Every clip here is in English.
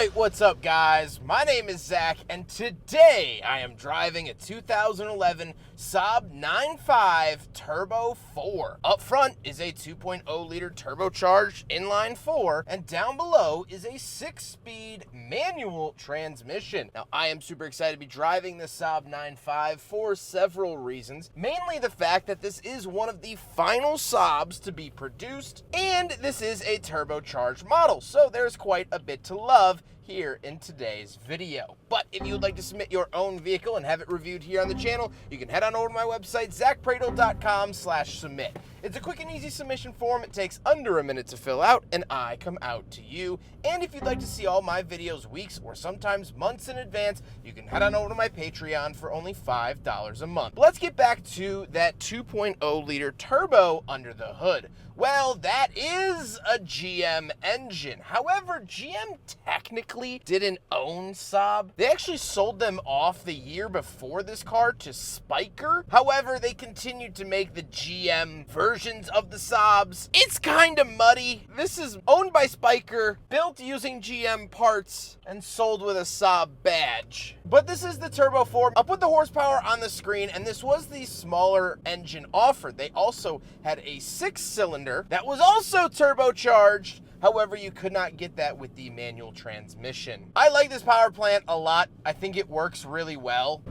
Alright, what's up guys? My name is Zach, and today I am driving a 2011 Saab 9.5 Turbo 4. Up front is a 2.0 liter turbocharged inline 4, and down below is a 6-speed manual transmission. Now I am super excited to be driving this Saab 9.5 for several reasons. Mainly the fact that this is one of the final Saabs to be produced, and this is a turbocharged model, so there's quite a bit to love here in today's video. But if you would like to submit your own vehicle and have it reviewed here on the channel, you can head on over to my website, zackpradel.com/submit. It's a quick and easy submission form. It takes under a minute to fill out, and I come out to you. And if you'd like to see all my videos weeks or sometimes months in advance, you can head on over to my Patreon for only $5 a month. But let's get back to that 2.0 liter turbo under the hood. Well, that is a GM engine. However, GM technically didn't own Saab. They actually sold them off the year before this car to Spyker. However, they continued to make the GM versions of the Saabs. It's kind of muddy. This is owned by Spyker, built using GM parts, and sold with a Saab badge. But this is the Turbo 4. I'll put the horsepower on the screen, and this was the smaller engine offered. They also had a 6-cylinder that was also turbocharged. However, you could not get that with the manual transmission. I like this power plant a lot. I think it works really well.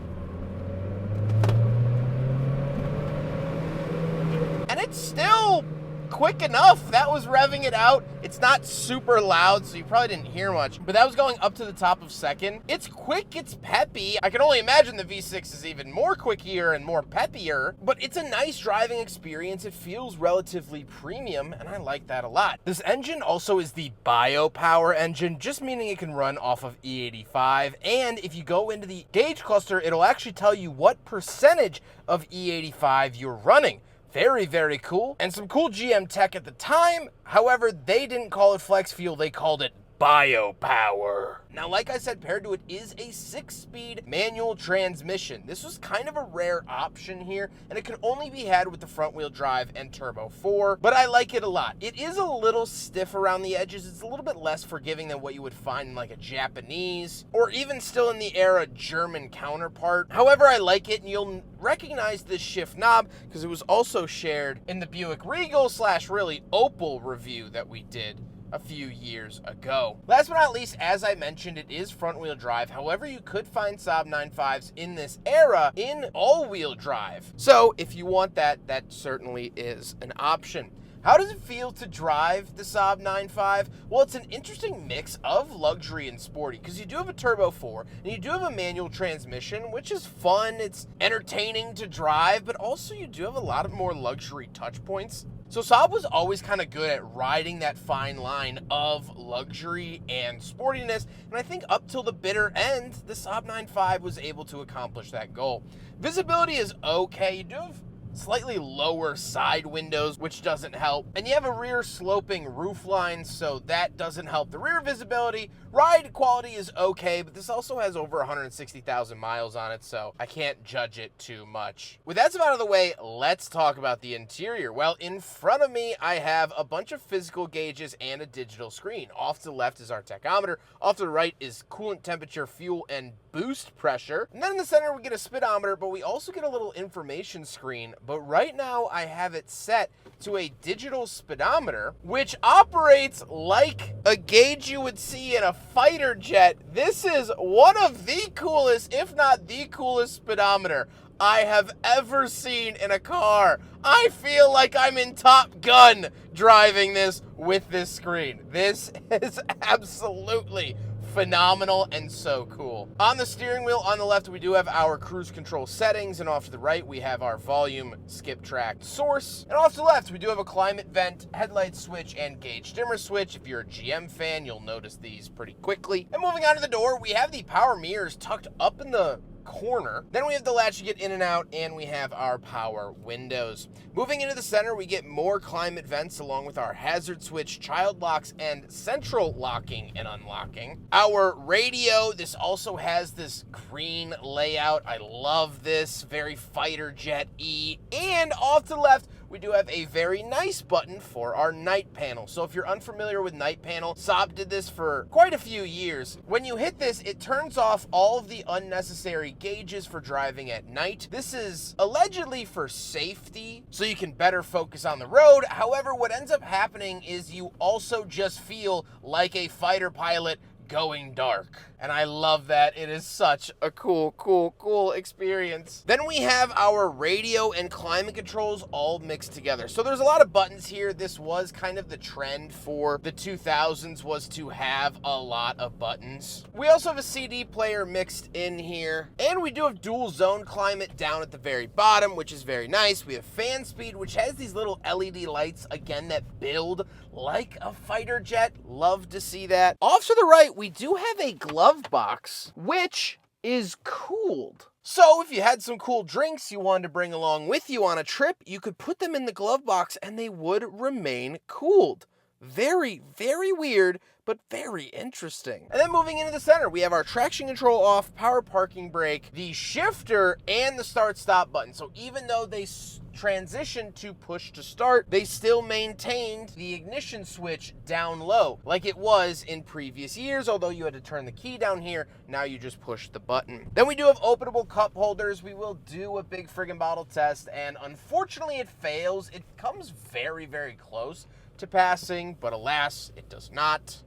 And it's still quick enough. That was revving it out. It's not super loud, so you probably didn't hear much, but that was going up to the top of second. It's quick, it's peppy. I can only imagine the V6 is even more quickier and more peppier, but it's a nice driving experience. It feels relatively premium, and I like that a lot. This engine also is the biopower engine, just meaning it can run off of E85, and if you go into the gauge cluster, it'll actually tell you what percentage of E85 you're running. Very, very cool, and some cool GM tech at the time. However, they didn't call it flex fuel, they called it biopower. Now, like I said, paired to it is a 6-speed manual transmission. This was kind of a rare option here, and it could only be had with the front-wheel drive and Turbo 4, but I like it a lot. It is a little stiff around the edges. It's a little bit less forgiving than what you would find in like a Japanese, or even still in the era German counterpart. However, I like it, and you'll recognize this shift knob because it was also shared in the Buick Regal / really Opel review that we did a few years ago. Last but not least, as I mentioned, it is front-wheel drive. However, you could find Saab 9.5s in this era in all-wheel drive. So if you want that, that certainly is an option. How does it feel to drive the Saab 9.5? Well, it's an interesting mix of luxury and sporty, because you do have a Turbo 4, and you do have a manual transmission, which is fun, it's entertaining to drive, but also you do have a lot of more luxury touch points. So Saab was always kind of good at riding that fine line of luxury and sportiness, and I think up till the bitter end, the Saab 9.5 was able to accomplish that goal. Visibility is okay. You do have slightly lower side windows, which doesn't help, and you have a rear sloping roof line, so that doesn't help the rear visibility. Ride quality is okay, but this also has over 160,000 miles on it, so I can't judge it too much. With that out of the way, let's talk about the interior. Well, in front of me, I have a bunch of physical gauges and a digital screen. Off to the left is our tachometer. Off to the right is coolant temperature, fuel, and boost pressure. And then in the center, we get a speedometer, but we also get a little information screen. But right now, I have it set to a digital speedometer, which operates like a gauge you would see in a fighter jet. This is one of the coolest, if not the coolest speedometer I have ever seen in a car. I feel like I'm in Top Gun driving this with this screen. This is absolutely phenomenal and so cool. On the steering wheel on the left, we do have our cruise control settings, and off to the right, we have our volume, skip track, source. And off to the left, we do have a climate vent, headlight switch, and gauge dimmer switch. If you're a GM fan, you'll notice these pretty quickly. And moving on to the door, we have the power mirrors tucked up in the corner. Then we have the latch to get in and out, and we have our power windows. Moving into the center, we get more climate vents along with our hazard switch, child locks, and central locking and unlocking. Our radio, this also has this green layout. I love this, very fighter jet-y. And off to the left, we do have a very nice button for our night panel. So if you're unfamiliar with night panel, Saab did this for quite a few years. When you hit this, it turns off all of the unnecessary gauges for driving at night. This is allegedly for safety, so you can better focus on the road. However, what ends up happening is you also just feel like a fighter pilot going dark. And I love that. It is such a cool experience. Then we have our radio and climate controls all mixed together. So there's a lot of buttons here. This was kind of the trend for the 2000s, was to have a lot of buttons. We also have a CD player mixed in here. And we do have dual zone climate down at the very bottom, which is very nice. We have fan speed, which has these little LED lights, again, that build like a fighter jet. Love to see that. Off to the right, we do have a glove box, which is cooled. So if you had some cool drinks you wanted to bring along with you on a trip, you could put them in the glove box and they would remain cooled. Very, very weird, but very interesting. And then moving into the center, we have our traction control off, power parking brake, the shifter, and the start-stop button. So even though they transitioned to push to start, they still maintained the ignition switch down low, like it was in previous years, although you had to turn the key down here. Now you just push the button. Then we do have openable cup holders. We will do a big friggin' bottle test, and unfortunately it fails. It comes very, very close to passing, but alas, it does not.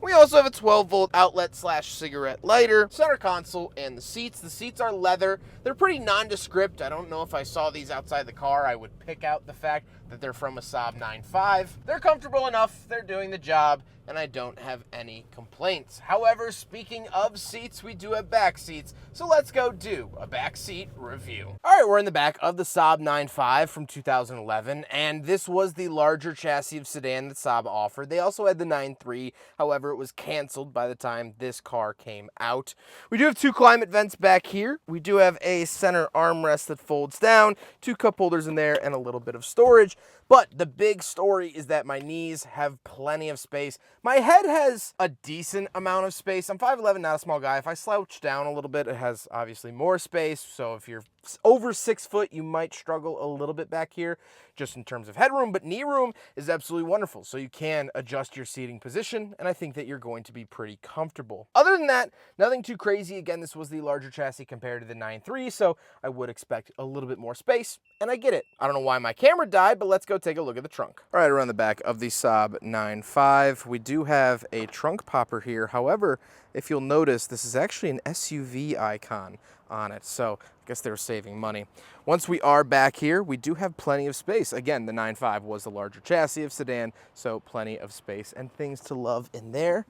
We also have a 12-volt outlet / cigarette lighter, center console, and the seats. The seats are leather. They're pretty nondescript. I don't know if I saw these outside the car, I would pick out the fact that they're from a Saab 9.5. They're comfortable enough. They're doing the job, and I don't have any complaints. However, speaking of seats, we do have back seats, so let's go do a back seat review. All right, we're in the back of the Saab 9.5 from 2011, and this was the larger chassis of sedan that Saab offered. They also had the 9.3, however, it was canceled by the time this car came out. We do have two climate vents back here. We do have a center armrest that folds down, two cup holders in there, and a little bit of storage. But the big story is that my knees have plenty of space. My head has a decent amount of space. I'm 5'11", not a small guy. If I slouch down a little bit, it has obviously more space. So if you're over 6 foot, you might struggle a little bit back here just in terms of headroom, but knee room is absolutely wonderful. So you can adjust your seating position, and I think that you're going to be pretty comfortable. Other than that, nothing too crazy. Again, this was the larger chassis compared to the 9.3, so I would expect a little bit more space, and I get it. I don't know why my camera died, but let's go take a look at the trunk. All right, around the back of the Saab 9.5, we do have a trunk popper here. However, if you'll notice, this is actually an SUV icon on it, so I guess they were saving money. Once we are back here, we do have plenty of space. Again, the 9.5 was the larger chassis of sedan, so plenty of space and things to love in there.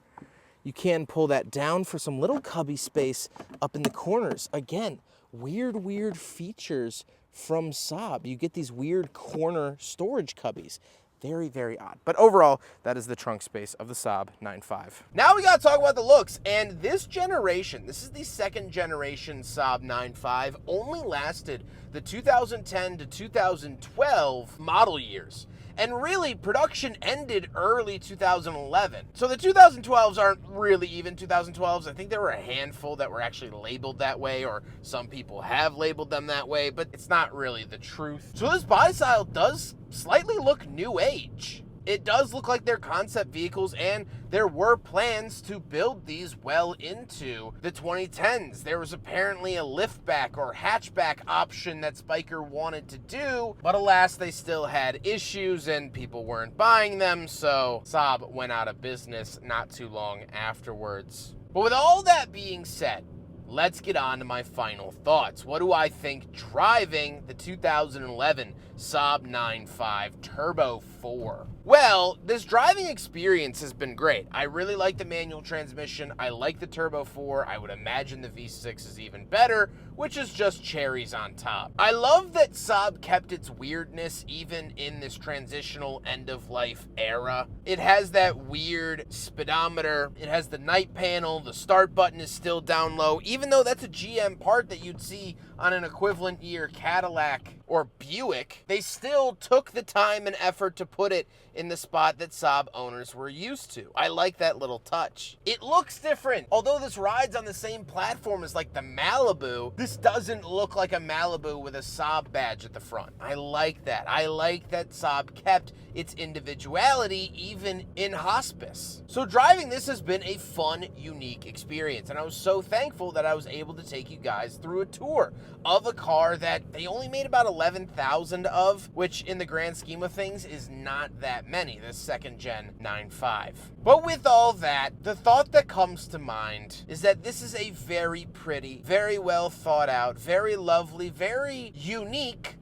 You can pull that down for some little cubby space up in the corners. Again, weird features from Saab. You get these weird corner storage cubbies. Very, very odd. But overall, that is the trunk space of the Saab 9.5. Now we gotta talk about the looks. And this generation, this is the second generation Saab 9.5, only lasted the 2010 to 2012 model years. And really, production ended early 2011. So the 2012s aren't really even 2012s. I think there were a handful that were actually labeled that way, or some people have labeled them that way, but it's not really the truth. So this body style does slightly look new age. It does look like they're concept vehicles, and there were plans to build these well into the 2010s. There was apparently a liftback or hatchback option that Spyker wanted to do, but alas, they still had issues and people weren't buying them, so Saab went out of business not too long afterwards. But with all that being said, let's get on to my final thoughts. What do I think driving the 2011 Saab 9.5 Turbo 4? Well, this driving experience has been great. I really like the manual transmission. I like the Turbo 4. I would imagine the V6 is even better, which is just cherries on top. I love that Saab kept its weirdness even in this transitional end-of-life era. It has that weird speedometer. It has the night panel. The start button is still down low, even though that's a GM part that you'd see on an equivalent year Cadillac or Buick, they still took the time and effort to put it in the spot that Saab owners were used to. I like that little touch. It looks different. Although this rides on the same platform as like the Malibu, this doesn't look like a Malibu with a Saab badge at the front. I like that. I like that Saab kept its individuality even in hospice. So driving this has been a fun, unique experience, and I was so thankful that I was able to take you guys through a tour of a car that they only made about 11,000 of, which in the grand scheme of things is not that many, this second gen 9.5. But with all that, the thought that comes to mind is that this is a very pretty, very well thought out, very lovely, very unique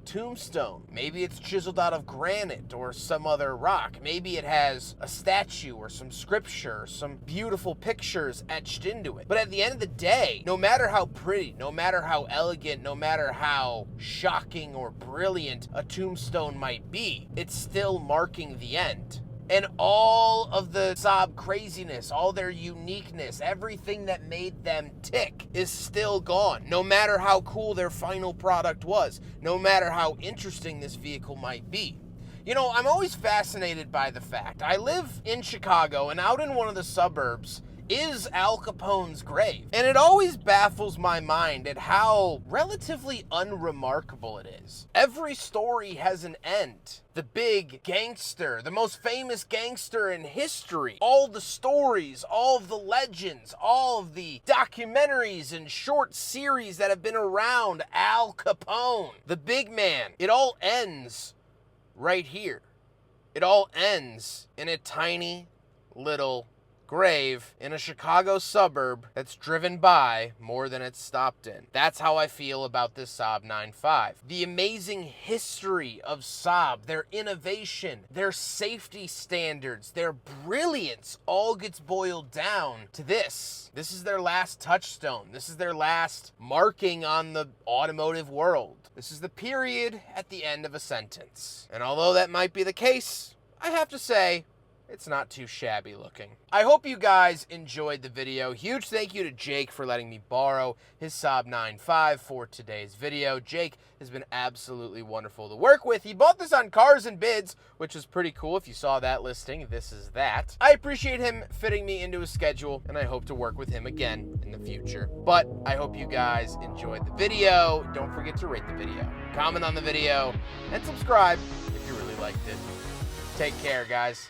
tombstone. Maybe it's chiseled out of granite or some other rock. Maybe it has a statue or some scripture, or some beautiful pictures etched into it. But at the end of the day, no matter how pretty, no matter how elegant, no matter how shocking or brilliant a tombstone might be, it's still marking the end. And all of the Saab craziness, all their uniqueness, everything that made them tick is still gone. No matter how cool their final product was, no matter how interesting this vehicle might be. You know, I'm always fascinated by the fact I live in Chicago, and out in one of the suburbs is Al Capone's grave. And it always baffles my mind at how relatively unremarkable it is. Every story has an end. The big gangster, the most famous gangster in history, all the stories, all of the legends, all of the documentaries and short series that have been around Al Capone, the big man, it all ends right here. It all ends in a tiny little grave in a Chicago suburb that's driven by more than it's stopped in. That's how I feel about this Saab 9.5. The amazing history of Saab, their innovation, their safety standards, their brilliance all gets boiled down to this. This is their last touchstone. This is their last marking on the automotive world. This is the period at the end of a sentence. And although that might be the case, I have to say, it's not too shabby looking. I hope you guys enjoyed the video. Huge thank you to Jake for letting me borrow his Saab 9.5 for today's video. Jake has been absolutely wonderful to work with. He bought this on Cars and Bids, which is pretty cool. If you saw that listing, this is that. I appreciate him fitting me into his schedule, and I hope to work with him again in the future. But I hope you guys enjoyed the video. Don't forget to rate the video, comment on the video, and subscribe if you really liked it. Take care, guys.